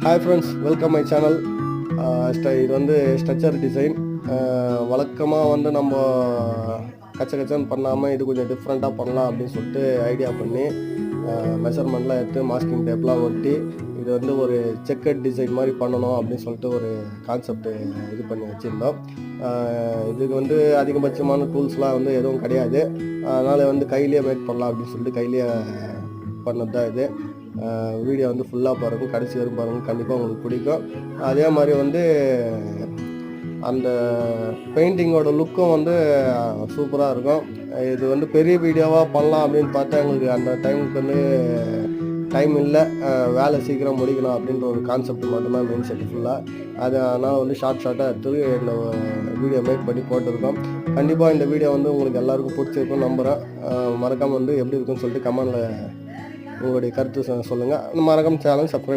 Hi friends, welcome my channel. இது வந்து structure design. வழக்கமாக வந்து நம்ம கச்சன்னு பண்ணாமல் இது கொஞ்சம் டிஃப்ரெண்ட்டாக பண்ணலாம் அப்படின்னு சொல்லிட்டு ஐடியா பண்ணி மெஷர்மெண்ட்லாம் எடுத்து மாஸ்கிங் டேப்லாம் ஒட்டி இது வந்து ஒரு செக்கட் டிசைன் மாதிரி பண்ணணும் அப்படின்னு சொல்லிட்டு ஒரு கான்செப்ட் இது பண்ணி வச்சுருந்தோம். இதுக்கு வந்து அதிகபட்சமான டூல்ஸ்லாம் வந்து எதுவும் கிடையாது. அதனால் வந்து கையிலேயே மேக் பண்ணலாம் அப்படின்னு சொல்லிட்டு கையிலேயே பண்ணது தான் இது. வீடியோ வந்து ஃபுல்லாக பாருங்கள், கடைசி வரும் பாருங்கள், கண்டிப்பாக உங்களுக்கு பிடிக்கும். அதே மாதிரி வந்து அந்த பெயிண்டிங்கோட லுக்கும் வந்து சூப்பராக இருக்கும். இது வந்து பெரிய வீடியோவாக பண்ணலாம் அப்படின்னு பார்த்தா எங்களுக்கு அந்த டைமுக்கு வந்து டைம் இல்லை, வேலை சீக்கிரம் முடிக்கணும் அப்படின்ற ஒரு கான்செப்ட் மட்டும்தான் மெயின் செட் ஃபுல்லாக. அதனால் வந்து ஷார்ட்டாக எடுத்து இந்த வீடியோ மேக் பண்ணி போட்டிருக்கோம். கண்டிப்பாக இந்த வீடியோ வந்து உங்களுக்கு எல்லாருக்கும் பிடிச்சிருக்குன்னு நம்புகிறேன். மறக்காமல் வந்து எப்படி இருக்குன்னு சொல்லிட்டு கமெண்டில் உங்களுடைய கருத்து சொல்லுங்கள். மறக்காம சேனல் சப்ஸ்கிரைப்